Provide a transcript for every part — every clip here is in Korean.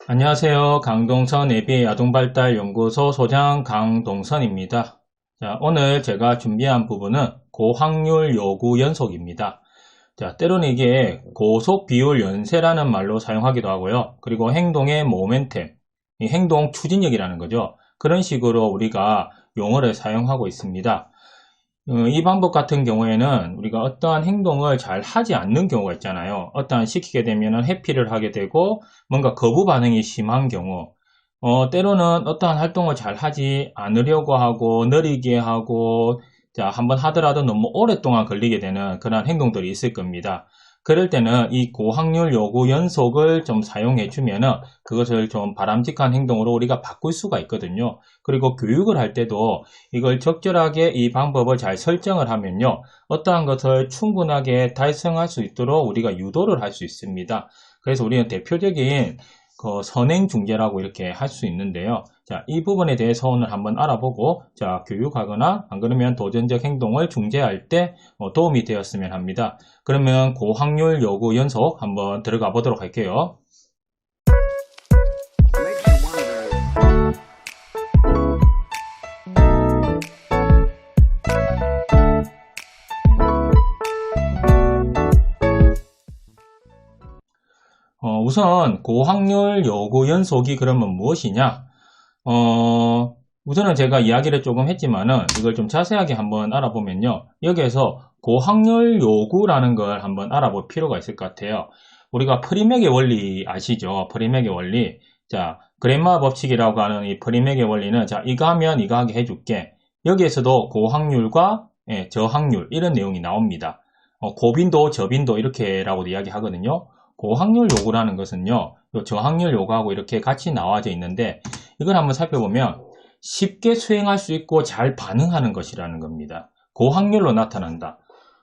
안녕하세요. 강동선 ABA 아동발달연구소 소장 강동선입니다. 자, 오늘 제가 준비한 부분은 고확률 요구 연속입니다. 자, 때로는 이게 고속 비율 연쇄라는 말로 사용하기도 하고요. 그리고 행동의 모멘텀, 이 행동 추진력이라는 거죠. 그런 식으로 우리가 용어를 사용하고 있습니다. 이 방법 같은 경우에는 우리가 어떠한 행동을 잘 하지 않는 경우가 있잖아요. 어떠한 시키게 되면 회피를 하게 되고 뭔가 거부 반응이 심한 경우, 때로는 어떠한 활동을 잘 하지 않으려고 하고 느리게 하고, 자, 한번 하더라도 너무 오랫동안 걸리게 되는 그런 행동들이 있을 겁니다. 그럴 때는 이 고확률 요구 연속을 좀 사용해 주면은 그것을 좀 바람직한 행동으로 우리가 바꿀 수가 있거든요. 그리고 교육을 할 때도 이걸 적절하게 이 방법을 잘 설정을 하면요. 어떠한 것을 충분하게 달성할 수 있도록 우리가 유도를 할 수 있습니다. 그래서 우리는 대표적인 그 선행중재라고 이렇게 할 수 있는데요. 자, 이 부분에 대해서 오늘 한번 알아보고, 자, 교육하거나 안 그러면 도전적 행동을 중재할 때 도움이 되었으면 합니다. 그러면 고확률 요구 연속 한번 들어가 보도록 할게요. 우선 고확률 요구 연속이 그러면 무엇이냐? 우선은 제가 이야기를 조금 했지만은 이걸 좀 자세하게 한번 알아보면요. 여기에서 고확률 요구라는 걸 한번 알아볼 필요가 있을 것 같아요. 우리가 프리맥의 원리 아시죠? 프리맥의 원리. 자, 그랜마 법칙이라고 하는 이 프리맥의 원리는 자, 이거 하면 이거 하게 해줄게. 여기에서도 고확률과 저확률 이런 내용이 나옵니다. 고빈도, 저빈도 이렇게라고도 이야기하거든요. 고확률 요구라는 것은요, 저확률 요구하고 이렇게 같이 나와져 있는데, 이걸 한번 살펴보면 쉽게 수행할 수 있고 잘 반응하는 것이라는 겁니다. 고확률로 나타난다.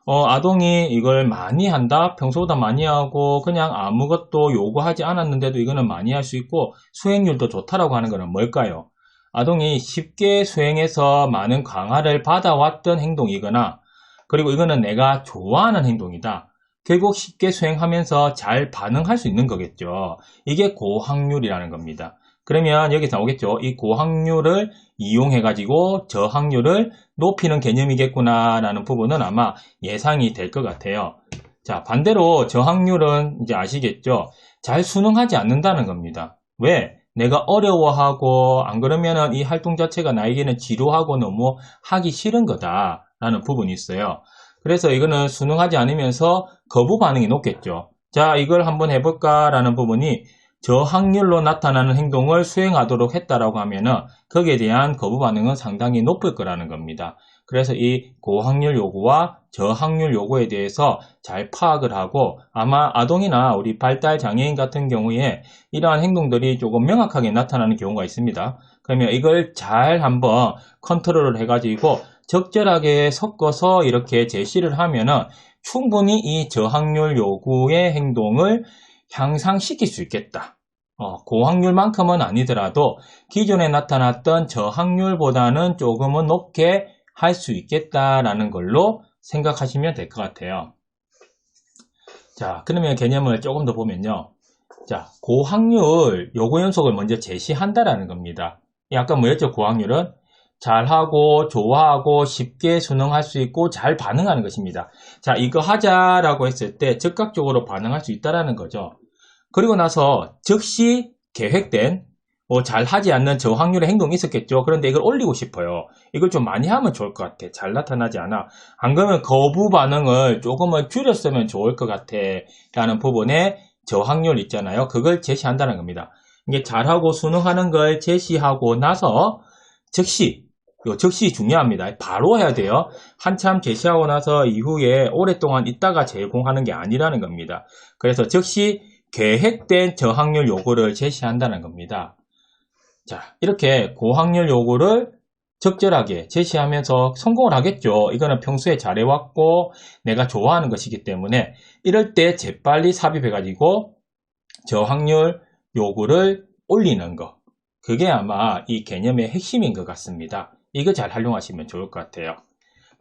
아동이 이걸 많이 한다, 평소보다 많이 하고 그냥 아무것도 요구하지 않았는데도 이거는 많이 할 수 있고 수행률도 좋다라고 하는 것은 뭘까요? 아동이 쉽게 수행해서 많은 강화를 받아왔던 행동이거나, 그리고 이거는 내가 좋아하는 행동이다. 결국 쉽게 수행하면서 잘 반응할 수 있는 거겠죠. 이게 고확률이라는 겁니다. 그러면 여기서 나오겠죠. 이 고확률을 이용해 가지고 저확률을 높이는 개념이겠구나 라는 부분은 아마 예상이 될 것 같아요. 자, 반대로 저확률은 이제 아시겠죠. 잘 수능하지 않는다는 겁니다. 왜? 내가 어려워하고 안 그러면은 이 활동 자체가 나에게는 지루하고 너무 하기 싫은 거다라는 부분이 있어요. 그래서 이거는 수능하지 않으면서 거부 반응이 높겠죠. 자, 이걸 한번 해볼까라는 부분이 저확률로 나타나는 행동을 수행하도록 했다라고 하면은 거기에 대한 거부 반응은 상당히 높을 거라는 겁니다. 그래서 이 고확률 요구와 저확률 요구에 대해서 잘 파악을 하고 아마 아동이나 우리 발달 장애인 같은 경우에 이러한 행동들이 조금 명확하게 나타나는 경우가 있습니다. 그러면 이걸 잘 한번 컨트롤을 해가지고 적절하게 섞어서 이렇게 제시를 하면은 충분히 이 저항률 요구의 행동을 향상시킬 수 있겠다. 고확률만큼은 아니더라도 기존에 나타났던 저항률보다는 조금은 높게 할 수 있겠다라는 걸로 생각하시면 될 것 같아요. 자, 그러면 개념을 조금 더 보면요. 자, 고확률 요구 연속을 먼저 제시한다라는 겁니다. 아까 뭐였죠? 고확률은 잘하고 좋아하고 쉽게 수능할 수 있고 잘 반응하는 것입니다. 자, 이거 하자라고 했을 때 즉각적으로 반응할 수 있다라는 거죠. 그리고 나서 즉시 계획된 잘 하지 않는 저확률의 행동이 있었겠죠. 그런데 이걸 올리고 싶어요. 이걸 좀 많이 하면 좋을 것 같아. 잘 나타나지 않아. 안 그러면 거부 반응을 조금은 줄였으면 좋을 것 같아. 라는 부분에 저확률 있잖아요. 그걸 제시한다는 겁니다. 이게 잘하고 수능하는 걸 제시하고 나서 즉시 즉시 중요합니다. 바로 해야 돼요. 한참 제시하고 나서 이후에 오랫동안 있다가 제공하는 게 아니라는 겁니다. 그래서 즉시 계획된 저확률 요구를 제시한다는 겁니다. 자, 이렇게 고확률 요구를 적절하게 제시하면서 성공을 하겠죠. 이거는 평소에 잘해왔고 내가 좋아하는 것이기 때문에 이럴 때 재빨리 삽입해가지고 저확률 요구를 올리는 거. 그게 아마 이 개념의 핵심인 것 같습니다. 이거 잘 활용하시면 좋을 것 같아요.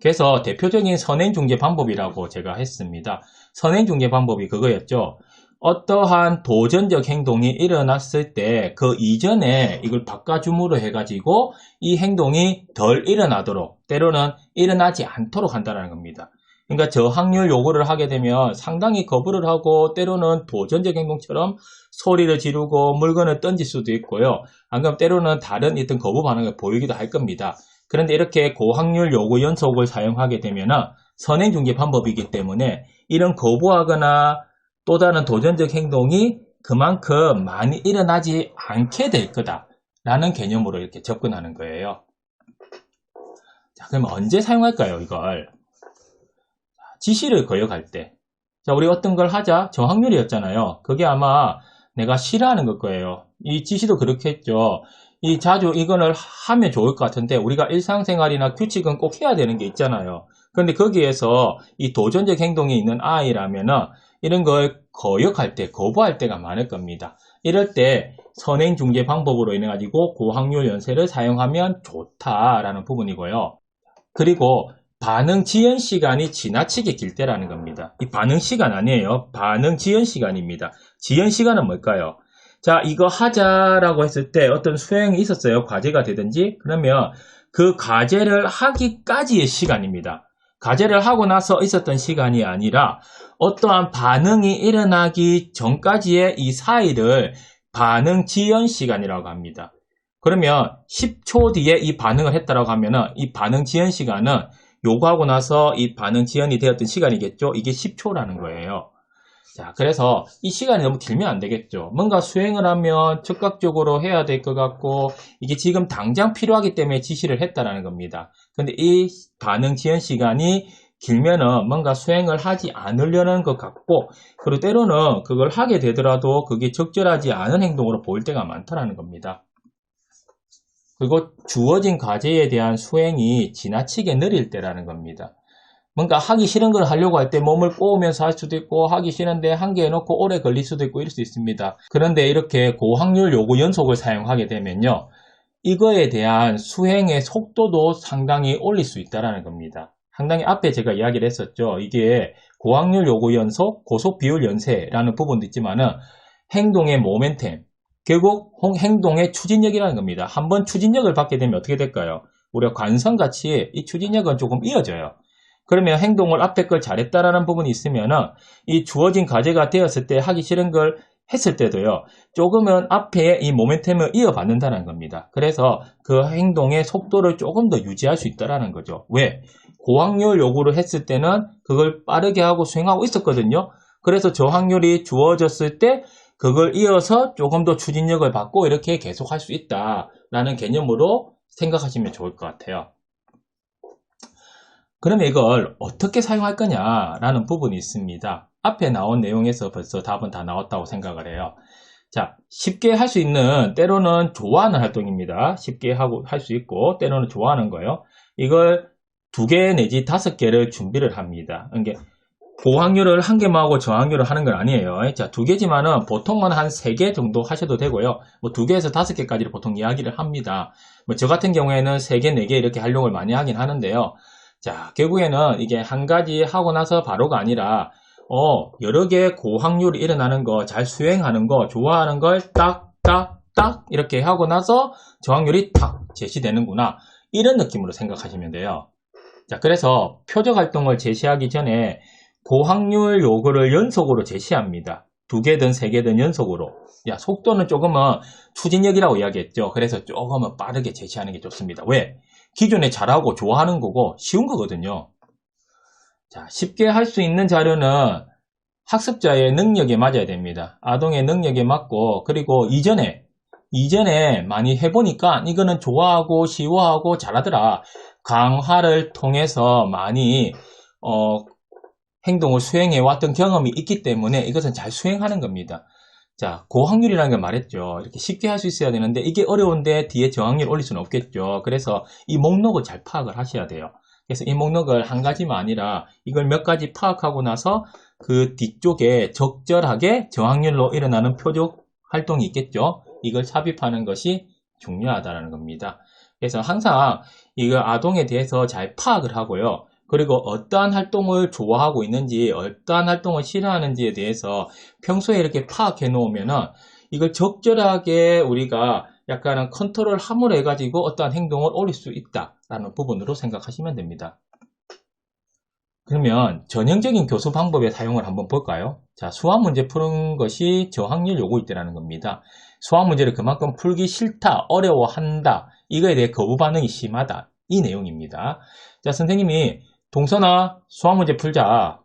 그래서 대표적인 선행중재 방법이라고 제가 했습니다. 선행중재 방법이 그거였죠. 어떠한 도전적 행동이 일어났을 때 그 이전에 이걸 바꿔줌으로 해가지고 이 행동이 덜 일어나도록, 때로는 일어나지 않도록 한다는 겁니다. 그러니까 저항률 요구를 하게 되면 상당히 거부를 하고 때로는 도전적 행동처럼 소리를 지르고 물건을 던질 수도 있고요. 안 그러면 때로는 다른 어떤 거부 반응을 보이기도 할 겁니다. 그런데 이렇게 고확률 요구 연속을 사용하게 되면 선행중지 방법이기 때문에 이런 거부하거나 또 다른 도전적 행동이 그만큼 많이 일어나지 않게 될 거다라는 개념으로 이렇게 접근하는 거예요. 자, 그럼 언제 사용할까요, 이걸? 지시를 거역할 때. 자, 우리 어떤 걸 하자. 저항률이었잖아요. 그게 아마 내가 싫어하는 걸 거예요. 이 지시도 그렇겠죠. 이 자주 이거를 하면 좋을 것 같은데 우리가 일상생활이나 규칙은 꼭 해야 되는 게 있잖아요. 그런데 거기에서 이 도전적 행동이 있는 아이라면은 이런 걸 거역할 때, 거부할 때가 많을 겁니다. 이럴 때 선행중재 방법으로 인해 가지고 고확률 연쇄를 사용하면 좋다라는 부분이고요. 그리고 반응 지연 시간이 지나치게 길 때라는 겁니다. 이 반응 시간 아니에요. 반응 지연 시간입니다. 지연 시간은 뭘까요? 자, 이거 하자라고 했을 때 어떤 수행이 있었어요. 과제가 되든지. 그러면 그 과제를 하기까지의 시간입니다. 과제를 하고 나서 있었던 시간이 아니라 어떠한 반응이 일어나기 전까지의 이 사이를 반응 지연 시간이라고 합니다. 그러면 10초 뒤에 이 반응을 했다라고 하면은 이 반응 지연 시간은 요구하고 나서 이 반응 지연이 되었던 시간이겠죠. 이게 10초라는 거예요. 자, 그래서 이 시간이 너무 길면 안 되겠죠. 뭔가 수행을 하면 즉각적으로 해야 될 것 같고 이게 지금 당장 필요하기 때문에 지시를 했다라는 겁니다. 근데 이 반응 지연 시간이 길면은 뭔가 수행을 하지 않으려는 것 같고 그리고 때로는 그걸 하게 되더라도 그게 적절하지 않은 행동으로 보일 때가 많다라는 겁니다. 그리고 주어진 과제에 대한 수행이 지나치게 느릴 때라는 겁니다. 뭔가 하기 싫은 걸 하려고 할 때 몸을 꼬으면서 할 수도 있고 하기 싫은데 한 개 해놓고 오래 걸릴 수도 있고 이럴 수 있습니다. 그런데 이렇게 고확률 요구 연속을 사용하게 되면요. 이거에 대한 수행의 속도도 상당히 올릴 수 있다는 겁니다. 상당히 앞에 제가 이야기를 했었죠. 이게 고확률 요구 연속, 고속 비율 연쇄라는 부분도 있지만은 행동의 모멘텀, 결국 행동의 추진력이라는 겁니다. 한번 추진력을 받게 되면 어떻게 될까요? 우리가 관성같이 이 추진력은 조금 이어져요. 그러면 행동을 앞에 걸 잘했다라는 부분이 있으면은 이 주어진 과제가 되었을 때 하기 싫은 걸 했을 때도요. 조금은 앞에 이 모멘텀을 이어받는다는 겁니다. 그래서 그 행동의 속도를 조금 더 유지할 수 있다는 거죠. 왜? 고확률 요구를 했을 때는 그걸 빠르게 하고 수행하고 있었거든요. 그래서 저항률이 주어졌을 때 그걸 이어서 조금 더 추진력을 받고 이렇게 계속 할 수 있다라는 개념으로 생각하시면 좋을 것 같아요. 그러면 이걸 어떻게 사용할 거냐라는 부분이 있습니다. 앞에 나온 내용에서 벌써 답은 다 나왔다고 생각을 해요. 자, 쉽게 할 수 있는 때로는 좋아하는 활동입니다. 쉽게 하고 할 수 있고 때로는 좋아하는 거예요. 이걸 2개 내지 5개를 준비를 합니다. 이게 고확률을 한 개만 하고 저항률을 하는 건 아니에요. 자, 2개지만은 보통은 한 3개 정도 하셔도 되고요. 뭐 2개에서 5개까지를 보통 이야기를 합니다. 뭐 저 같은 경우에는 3개, 4개 이렇게 활용을 많이 하긴 하는데요. 자, 결국에는 이게 한 가지 하고 나서 바로가 아니라 여러 개 고확률이 일어나는 거, 잘 수행하는 거, 좋아하는 걸 딱 이렇게 하고 나서 저항률이 탁 제시되는구나. 이런 느낌으로 생각하시면 돼요. 자, 그래서 표적 활동을 제시하기 전에 고확률 요구를 연속으로 제시합니다. 2개든 3개든 연속으로. 야, 속도는 조금은 추진력이라고 이야기했죠. 그래서 조금은 빠르게 제시하는 게 좋습니다. 왜? 기존에 잘하고 좋아하는 거고 쉬운 거거든요. 자, 쉽게 할 수 있는 자료는 학습자의 능력에 맞아야 됩니다. 아동의 능력에 맞고 그리고 이전에 많이 해보니까 이거는 좋아하고 쉬워하고 잘하더라. 강화를 통해서 많이 행동을 수행해 왔던 경험이 있기 때문에 이것은 잘 수행하는 겁니다. 자, 고확률이라는 걸 말했죠. 이렇게 쉽게 할 수 있어야 되는데 이게 어려운데 뒤에 저항률 올릴 수는 없겠죠. 그래서 이 목록을 잘 파악을 하셔야 돼요. 그래서 이 목록을 한 가지만 아니라 이걸 몇 가지 파악하고 나서 그 뒤쪽에 적절하게 저항률로 일어나는 표적 활동이 있겠죠. 이걸 삽입하는 것이 중요하다는 겁니다. 그래서 항상 이거 아동에 대해서 잘 파악을 하고요. 그리고 어떠한 활동을 좋아하고 있는지, 어떠한 활동을 싫어하는지에 대해서 평소에 이렇게 파악해 놓으면은 이걸 적절하게 우리가 약간은 컨트롤 함으로 해가지고 어떠한 행동을 올릴 수 있다라는 부분으로 생각하시면 됩니다. 그러면 전형적인 교수 방법의 사용을 한번 볼까요? 자, 수학 문제 푸는 것이 저학년 요구일때라는 겁니다. 수학 문제를 그만큼 풀기 싫다, 어려워한다, 이거에 대해 거부 반응이 심하다, 이 내용입니다. 자, 선생님이 동선아, 수학 문제 풀자.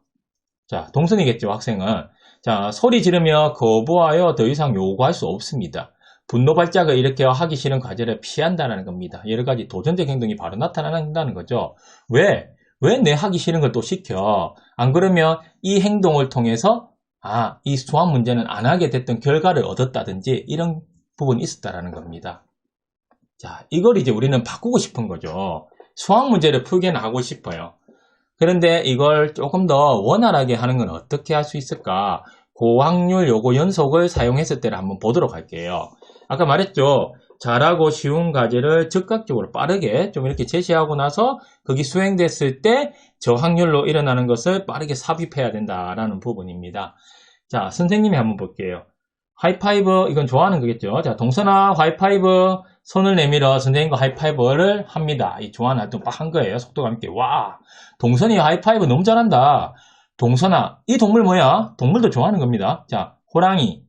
자, 동선이겠죠, 학생은. 자, 소리 지르며 거부하여 더 이상 요구할 수 없습니다. 분노 발작을 일으켜 하기 싫은 과제를 피한다는 겁니다. 여러 가지 도전적 행동이 바로 나타난다는 거죠. 왜 내 하기 싫은 걸 또 시켜? 안 그러면 이 행동을 통해서 이 수학 문제는 안 하게 됐던 결과를 얻었다든지 이런 부분이 있었다라는 겁니다. 자, 이걸 이제 우리는 바꾸고 싶은 거죠. 수학 문제를 풀게는 하고 싶어요. 그런데 이걸 조금 더 원활하게 하는 건 어떻게 할 수 있을까? 고확률 요구 연속을 사용했을 때를 한번 보도록 할게요. 아까 말했죠. 잘하고 쉬운 과제를 즉각적으로 빠르게 좀 이렇게 제시하고 나서 거기 수행됐을 때 저확률로 일어나는 것을 빠르게 삽입해야 된다라는 부분입니다. 자, 선생님이 한번 볼게요. 하이파이브, 이건 좋아하는 거겠죠. 자, 동선아, 하이파이브, 손을 내밀어 선생님과 하이파이브를 합니다. 이 좋아하는 활동 빡 한 거예요. 속도감 있게. 와, 동선이 하이파이브 너무 잘한다. 동선아, 이 동물 뭐야? 동물도 좋아하는 겁니다. 자, 호랑이.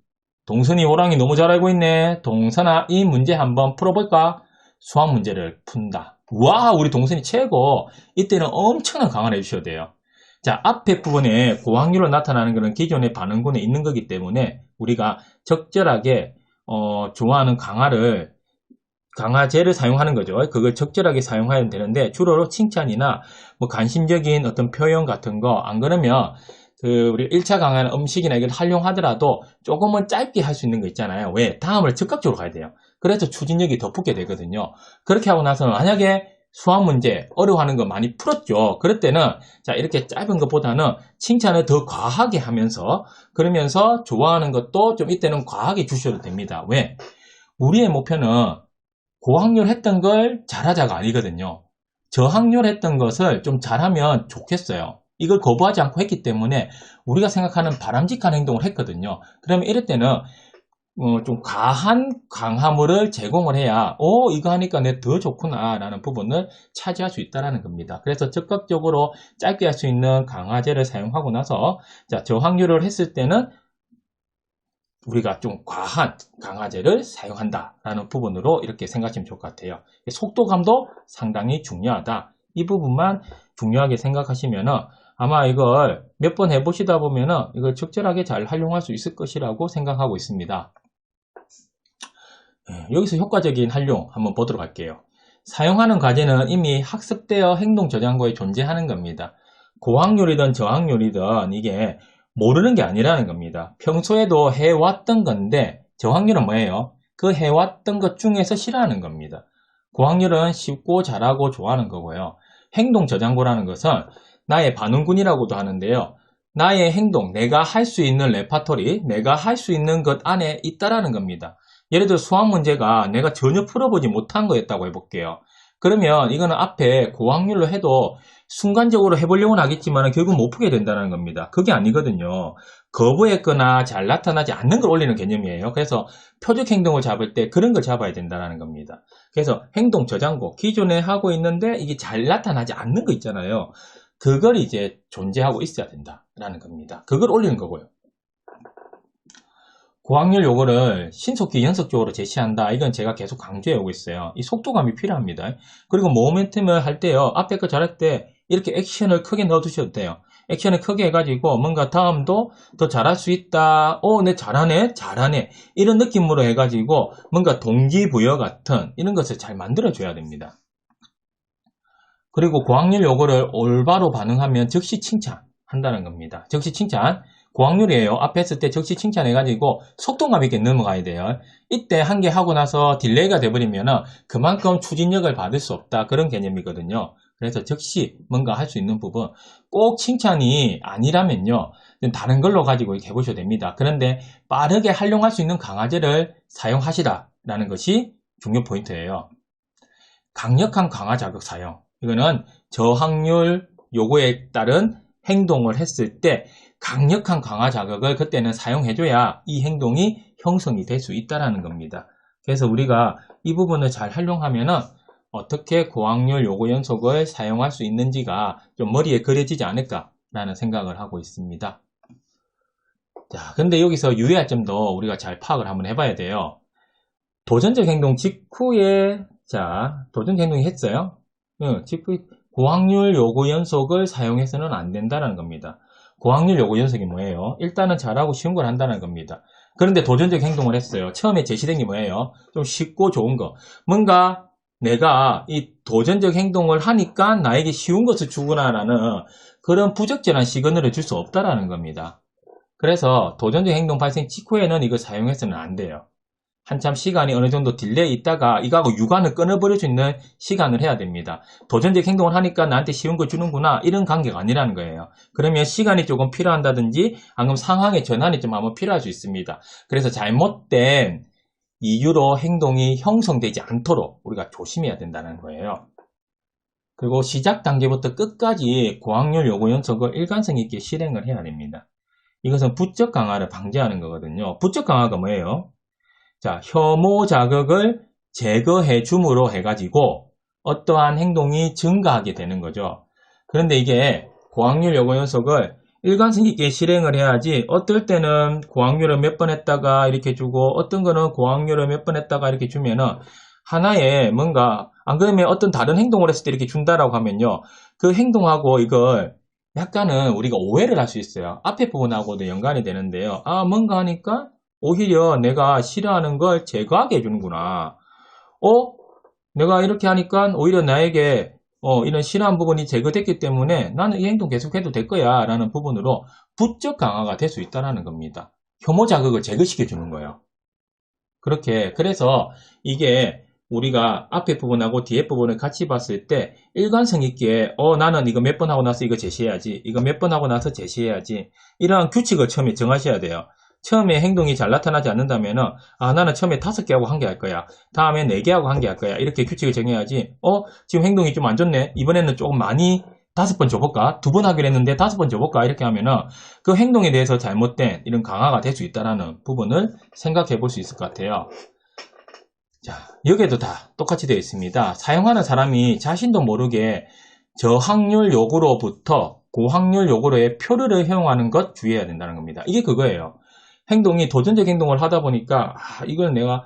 동선이 호랑이 너무 잘 알고 있네. 동선아, 이 문제 한번 풀어볼까? 수학 문제를 푼다. 와, 우리 동선이 최고. 이때는 엄청난 강화를 해주셔야 돼요. 자, 앞에 부분에 고확률로 나타나는 것은 기존의 반응군에 있는 거기 때문에 우리가 적절하게 좋아하는 강화제를 사용하는 거죠. 그걸 적절하게 사용해야 되는데 주로 칭찬이나 뭐 관심적인 어떤 표현 같은 거, 안 그러면 우리 1차 강화는 음식이나 이걸 활용하더라도 조금은 짧게 할 수 있는 거 있잖아요. 왜? 다음을 즉각적으로 가야 돼요. 그래서 추진력이 더 붙게 되거든요. 그렇게 하고 나서 만약에 수학 문제 어려워하는 거 많이 풀었죠. 그럴 때는 자, 이렇게 짧은 것보다는 칭찬을 더 과하게 하면서 그러면서 좋아하는 것도 좀 이때는 과하게 주셔도 됩니다. 왜? 우리의 목표는 고확률 했던 걸 잘하자가 아니거든요. 저확률 했던 것을 좀 잘하면 좋겠어요. 이걸 거부하지 않고 했기 때문에 우리가 생각하는 바람직한 행동을 했거든요. 그러면 이럴 때는 좀 과한 강화물을 제공을 해야 이거 하니까 내 더 좋구나 라는 부분을 차지할 수 있다는 겁니다. 그래서 적극적으로 짧게 할 수 있는 강화제를 사용하고 나서 자, 저확률을 했을 때는 우리가 좀 과한 강화제를 사용한다라는 부분으로 이렇게 생각하시면 좋을 것 같아요. 속도감도 상당히 중요하다. 이 부분만 중요하게 생각하시면 아마 이걸 몇 번 해보시다 보면 이걸 적절하게 잘 활용할 수 있을 것이라고 생각하고 있습니다. 여기서 효과적인 활용 한번 보도록 할게요. 사용하는 과제는 이미 학습되어 행동 저장고에 존재하는 겁니다. 고확률이든 저확률이든 이게 모르는 게 아니라는 겁니다. 평소에도 해왔던 건데 저확률은 뭐예요? 그 해왔던 것 중에서 싫어하는 겁니다. 고확률은 쉽고 잘하고 좋아하는 거고요. 행동 저장고라는 것은 나의 반응군이라고도 하는데요. 나의 행동, 내가 할 수 있는 레파토리, 내가 할 수 있는 것 안에 있다라는 겁니다. 예를 들어 수학 문제가 내가 전혀 풀어보지 못한 거였다고 해볼게요. 그러면 이거는 앞에 고확률로 해도 순간적으로 해보려고는 하겠지만 결국 못 푸게 된다는 겁니다. 그게 아니거든요. 거부했거나 잘 나타나지 않는 걸 올리는 개념이에요. 그래서 표적 행동을 잡을 때 그런 걸 잡아야 된다는 겁니다. 그래서 행동 저장고, 기존에 하고 있는데 이게 잘 나타나지 않는 거 있잖아요. 그걸 이제 존재하고 있어야 된다라는 겁니다. 그걸 올리는 거고요. 고확률 요거를 신속히 연속적으로 제시한다. 이건 제가 계속 강조해 오고 있어요. 이 속도감이 필요합니다. 그리고 모멘텀을 할 때요. 앞에 거 잘할 때 이렇게 액션을 크게 넣어 두셔도 돼요. 액션을 크게 해가지고 뭔가 다음도 더 잘할 수 있다. 내 잘하네. 이런 느낌으로 해가지고 뭔가 동기부여 같은 이런 것을 잘 만들어 줘야 됩니다. 그리고 고확률 요거를 올바로 반응하면 즉시 칭찬한다는 겁니다. 즉시 칭찬. 고확률이에요. 앞에 했을 때 즉시 칭찬해가지고 속도감 있게 넘어가야 돼요. 이때 한 개 하고 나서 딜레이가 돼버리면 그만큼 추진력을 받을 수 없다. 그런 개념이거든요. 그래서 즉시 뭔가 할 수 있는 부분. 꼭 칭찬이 아니라면요. 다른 걸로 가지고 이렇게 해보셔도 됩니다. 그런데 빠르게 활용할 수 있는 강화제를 사용하시라라는 것이 중요 포인트예요. 강력한 강화 자극 사용. 이거는 저확률 요거에 따른 행동을 했을 때 강력한 강화 자극을 그때는 사용해줘야 이 행동이 형성이 될 수 있다는 겁니다. 그래서 우리가 이 부분을 잘 활용하면은 어떻게 고확률 요구 연속을 사용할 수 있는지가 좀 머리에 그려지지 않을까라는 생각을 하고 있습니다. 자, 근데 여기서 유의할 점도 우리가 잘 파악을 한번 해봐야 돼요. 도전적 행동 직후에, 자, 도전적 행동이 했어요. 직후 고확률 요구 연속을 사용해서는 안 된다는 겁니다. 고확률 요구 연속이 뭐예요? 일단은 잘하고 쉬운 걸 한다는 겁니다. 그런데 도전적 행동을 했어요. 처음에 제시된 게 뭐예요? 좀 쉽고 좋은 거. 뭔가 내가 이 도전적 행동을 하니까 나에게 쉬운 것을 주구나라는 그런 부적절한 시그널을 줄 수 없다라는 겁니다. 그래서 도전적 행동 발생 직후에는 이걸 사용해서는 안 돼요. 한참 시간이 어느 정도 딜레이 있다가 이거하고 유관을 끊어버릴 수 있는 시간을 해야 됩니다. 도전적 행동을 하니까 나한테 쉬운 거 주는구나 이런 관계가 아니라는 거예요. 그러면 시간이 조금 필요한다든지 아니면 상황의 전환이 좀 한번 필요할 수 있습니다. 그래서 잘못된 이유로 행동이 형성되지 않도록 우리가 조심해야 된다는 거예요. 그리고 시작 단계부터 끝까지 고확률 요구 연속을 일관성 있게 실행을 해야 됩니다. 이것은 부적 강화를 방지하는 거거든요. 부적 강화가 뭐예요? 자, 혐오 자극을 제거해 줌으로 해가지고 어떠한 행동이 증가하게 되는 거죠. 그런데 이게 고확률 요구 연속을 일관성 있게 실행을 해야지 어떨 때는 고확률을 몇 번 했다가 이렇게 주고 어떤 거는 고확률을 몇 번 했다가 이렇게 주면은 하나의 뭔가 안 그러면 어떤 다른 행동을 했을 때 이렇게 준다라고 하면요. 그 행동하고 이걸 약간은 우리가 오해를 할 수 있어요. 앞에 부분하고도 연관이 되는데요. 아, 뭔가 하니까 오히려 내가 싫어하는 걸 제거하게 해주는구나. 내가 이렇게 하니까 오히려 나에게 이런 싫어하는 부분이 제거됐기 때문에 나는 이 행동 계속해도 될 거야 라는 부분으로 부적 강화가 될 수 있다는 겁니다. 혐오 자극을 제거시켜 주는 거예요. 그렇게 그래서 이게 우리가 앞에 부분하고 뒤에 부분을 같이 봤을 때 일관성 있게 나는 이거 몇 번 하고 나서 이거 제시해야지 이거 몇 번 하고 나서 제시해야지 이러한 규칙을 처음에 정하셔야 돼요. 처음에 행동이 잘 나타나지 않는다면은 나는 처음에 5개 하고 1개 할 거야. 다음에 4개 하고 1개 할 거야. 이렇게 규칙을 정해야지. 지금 행동이 좀 안 좋네. 이번에는 조금 많이 5번 줘볼까? 2번 하기로 했는데 5번 줘볼까? 이렇게 하면은 그 행동에 대해서 잘못된 이런 강화가 될 수 있다는 부분을 생각해 볼 수 있을 것 같아요. 자, 여기에도 다 똑같이 되어 있습니다. 사용하는 사람이 자신도 모르게 저확률 요구로부터 고확률 요구로의 표류를 허용하는 것 주의해야 된다는 겁니다. 이게 그거예요. 행동이 도전적 행동을 하다 보니까 이건 내가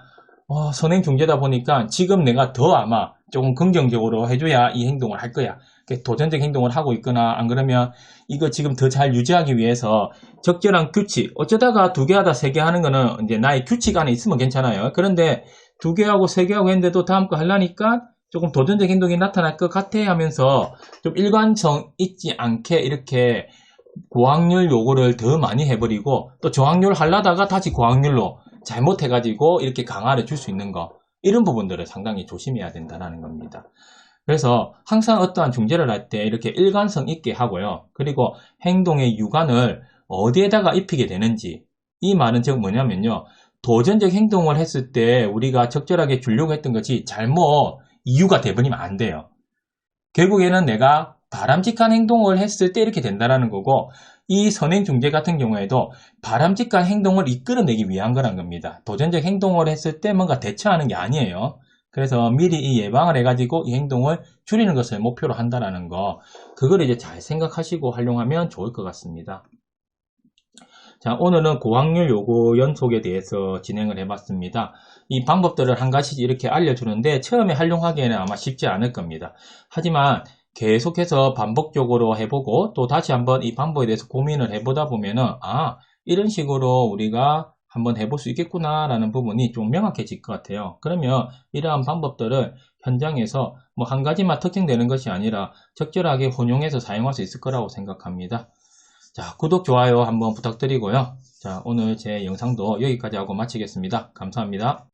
선행 중재다 보니까 지금 내가 더 아마 조금 긍정적으로 해줘야 이 행동을 할 거야. 도전적 행동을 하고 있거나 안 그러면 이거 지금 더 잘 유지하기 위해서 적절한 규칙 어쩌다가 2개 하다 3개 하는 거는 이제 나의 규칙 안에 있으면 괜찮아요. 그런데 2개 하고 3개 하고 했는데도 다음 거 하려니까 조금 도전적 행동이 나타날 것 같아 하면서 좀 일관성 있지 않게 이렇게 고확률 요구를 더 많이 해버리고 또 저확률 하려다가 다시 고확률로 잘못해가지고 이렇게 강화를 줄 수 있는 거 이런 부분들을 상당히 조심해야 된다는 겁니다. 그래서 항상 어떠한 중재를 할 때 이렇게 일관성 있게 하고요. 그리고 행동의 유관을 어디에다가 입히게 되는지 이 말은 즉 뭐냐면요. 도전적 행동을 했을 때 우리가 적절하게 주려고 했던 것이 잘못 이유가 돼버리면 안 돼요. 결국에는 내가 바람직한 행동을 했을 때 이렇게 된다는 거고 이 선행 중재 같은 경우에도 바람직한 행동을 이끌어내기 위한 거란 겁니다. 도전적 행동을 했을 때 뭔가 대처하는 게 아니에요. 그래서 미리 이 예방을 해가지고 이 행동을 줄이는 것을 목표로 한다는 거 그걸 이제 잘 생각하시고 활용하면 좋을 것 같습니다. 자, 오늘은 고확률 요구 연속에 대해서 진행을 해봤습니다. 이 방법들을 한 가지 이렇게 알려주는데 처음에 활용하기에는 아마 쉽지 않을 겁니다. 하지만 계속해서 반복적으로 해보고 또 다시 한번 이 방법에 대해서 고민을 해보다 보면은 이런 식으로 우리가 한번 해볼 수 있겠구나 라는 부분이 좀 명확해질 것 같아요. 그러면 이러한 방법들을 현장에서 뭐 한 가지만 특징되는 것이 아니라 적절하게 혼용해서 사용할 수 있을 거라고 생각합니다. 자, 구독, 좋아요 한번 부탁드리고요. 자, 오늘 제 영상도 여기까지 하고 마치겠습니다. 감사합니다.